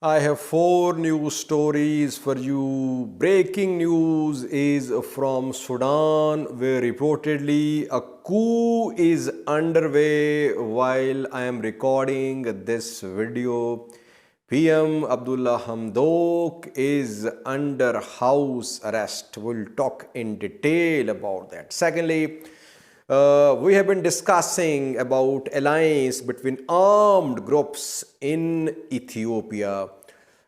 I have four news stories for you. Breaking news is from Sudan, where reportedly a coup is underway while I am recording this video. PM Abdullah Hamdok is under house arrest. We'll talk in detail about that. Secondly, we have been discussing about alliance between armed groups in Ethiopia.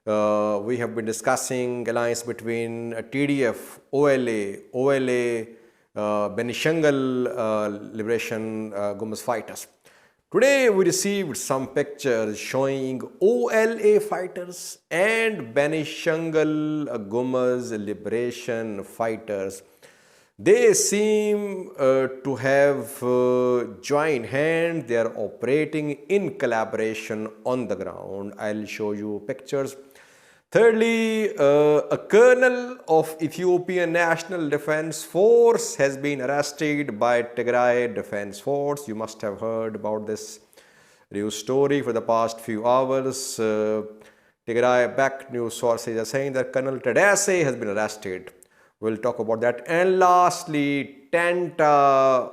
We have been discussing alliance between TDF, OLA, Benishangal Liberation Gumuz fighters. Today we received some pictures showing OLA fighters and Benishangal Gumuz Liberation fighters. They seem to have joined hands. They are operating in collaboration on the ground. I'll show you pictures. Thirdly, a colonel of Ethiopian National Defense Force has been arrested by Tigray Defense Force. You must have heard about this news story for the past few hours. Tigray-backed news sources are saying that Colonel Tadesse has been arrested. We'll talk about that. And lastly, Tenta,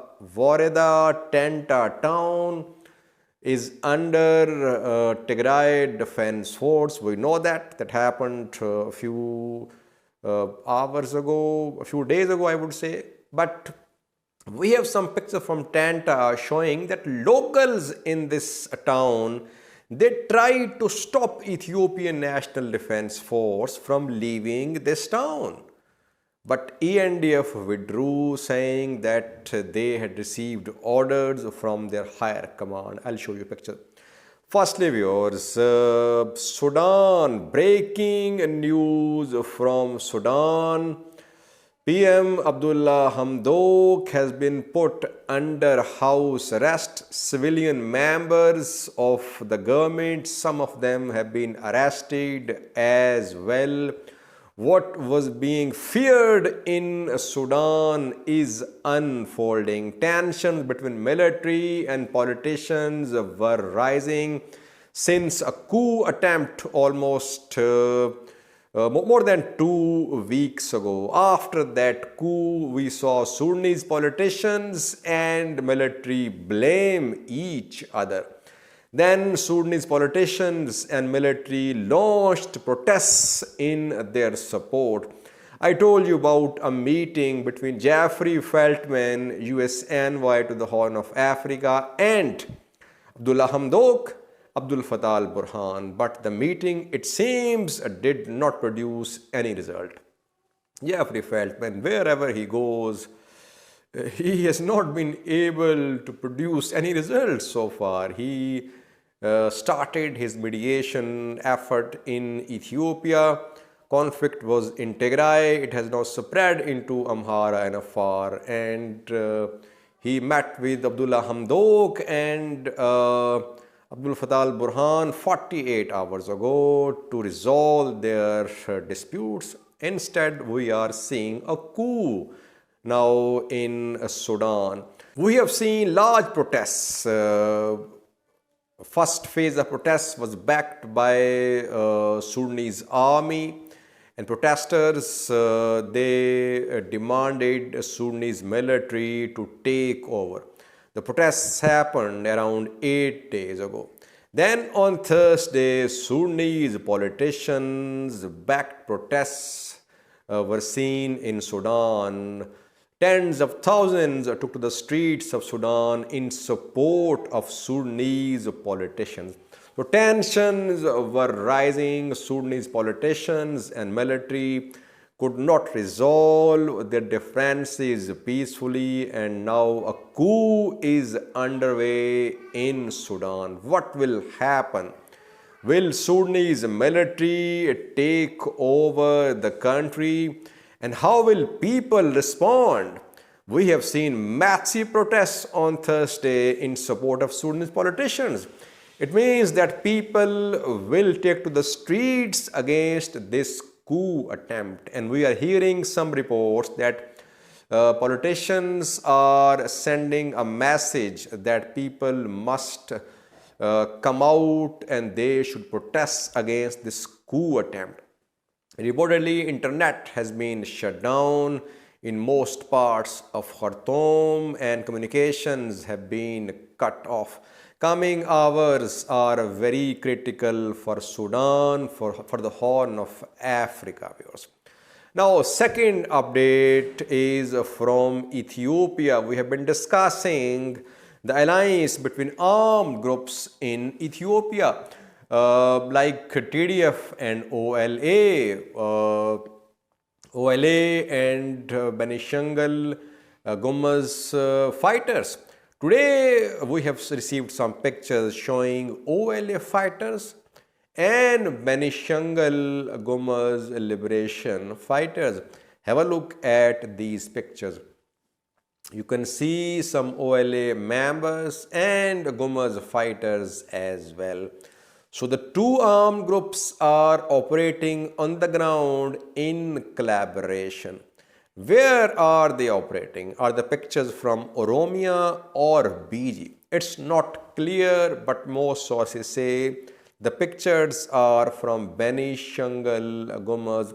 Tenta town is under Tigray Defense Force. We know that. That happened a few hours ago, a few days ago, I would say. But we have some pictures from Tenta showing that locals in this town, they tried to stop Ethiopian National Defense Force from leaving this town. But ENDF withdrew, saying that they had received orders from their higher command. I'll show you a picture. Firstly, viewers, Sudan, breaking news from Sudan. PM Abdullah Hamdok has been put under house arrest. Civilian members of the government, some of them have been arrested as well. What was being feared in Sudan is unfolding. Tensions between military and politicians were rising since a coup attempt almost more than 2 weeks ago. After that coup, we saw Sudanese politicians and military blame each other. Then Sudanese politicians and military launched protests in their support. I told you about a meeting between Jeffrey Feltman, US envoy to the Horn of Africa, and Abdullah Hamdok, Abdul Fattah al-Burhan. But the meeting, it seems, did not produce any result. Jeffrey Feltman, wherever he goes, he has not been able to produce any results so far. He started his mediation effort in Ethiopia. Conflict was in Tigray. It has now spread into Amhara and Afar. And he met with Abdullah Hamdok and Abdul Fattah al-Burhan 48 hours ago to resolve their disputes. Instead, we are seeing a coup now in Sudan. We have seen large protests. First phase of protests was backed by Sudanese army, and protesters, they demanded Sudanese military to take over. The protests happened around 8 days ago. Then on Thursday, Sudanese politicians backed protests were seen in Sudan. Tens of thousands took to the streets of Sudan in support of Sudanese politicians. So tensions were rising. Sudanese politicians and military could not resolve their differences peacefully, and now a coup is underway in Sudan. What will happen? Will Sudanese military take over the country? And how will people respond? We have seen massive protests on Thursday in support of Sudanese politicians. It means that people will take to the streets against this coup attempt. And we are hearing some reports that politicians are sending a message that people must come out and they should protest against this coup attempt. Reportedly, internet has been shut down in most parts of Khartoum and communications have been cut off. Coming hours are very critical for Sudan, for the Horn of Africa, viewers. Now, second update is from Ethiopia. We have been discussing the alliance between armed groups in Ethiopia, like TDF and OLA. OLA and Benishangul Gumuz fighters. Today we have received some pictures showing OLA fighters and Benishangul Gumuz liberation fighters. Have a look at these pictures. You can see some OLA members and Gumuz fighters as well. So the two armed groups are operating on the ground in collaboration. Where are they operating? Are the pictures from Oromia or BG? It's not clear, but most sources say the pictures are from Benishangul Gumuz,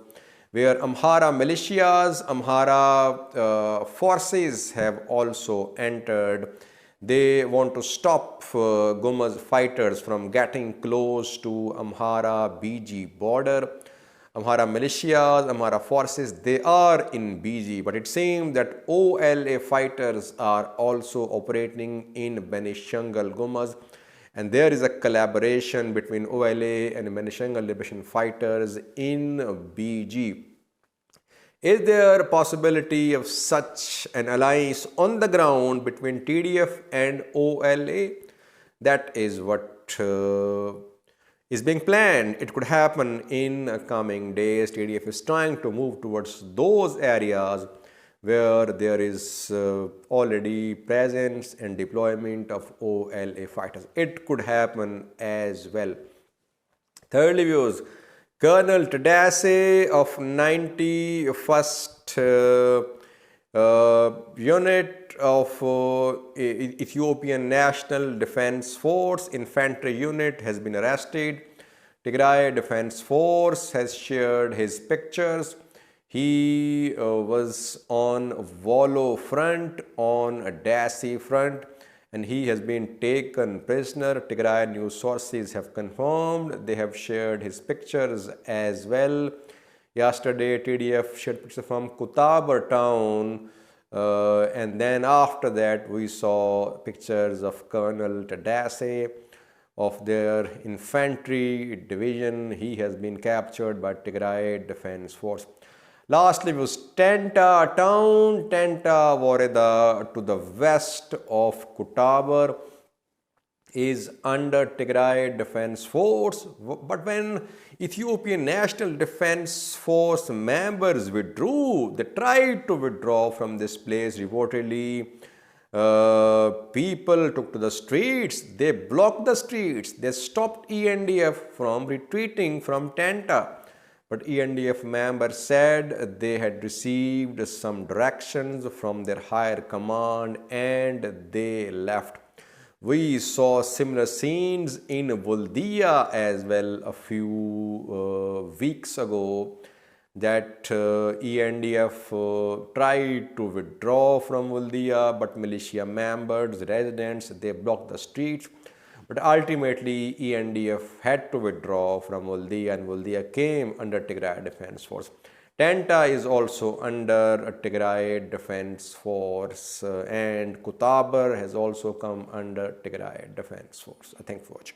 where Amhara militias, Amhara forces have also entered. They want to stop Gumuz fighters from getting close to Amhara BG border. Amhara militias, Amhara forces, they are in BG, but it seems that OLA fighters are also operating in Benishangul Gumuz, and there is a collaboration between OLA and Benishangul liberation fighters in BG. Is there a possibility of such an alliance on the ground between TDF and OLA? That is what is being planned. It could happen in coming days. TDF is trying to move towards those areas where there is already presence and deployment of OLA fighters. It could happen as well. Thirdly, viewers, Colonel Tadesse of 91st Unit of Ethiopian National Defense Force Infantry Unit has been arrested. Tigray Defense Force has shared his pictures. He was on Volo front, on Tadesse front, and he has been taken prisoner. Tigray news sources have confirmed. They have shared his pictures as well. Yesterday, TDF shared pictures from Kutabar town, and then after that, we saw pictures of Colonel Tadesse of their infantry division. He has been captured by Tigray Defense Force. Lastly was Tenta town, Tenta Voreda to the west of Kutabar is under Tigray Defense Force. But when Ethiopian National Defense Force members withdrew, they tried to withdraw from this place. Reportedly, people took to the streets. They blocked the streets. They stopped ENDF from retreating from Tenta. But ENDF members said they had received some directions from their higher command and they left. We saw similar scenes in Voldia as well a few weeks ago, that ENDF tried to withdraw from Voldia, but militia members, residents, they blocked the streets. But ultimately, ENDF had to withdraw from Voldia, and Voldia came under Tigray Defense Force. Tenta is also under a Tigray Defense Force, and Kutabar has also come under Tigray Defense Force. Thank you for watching.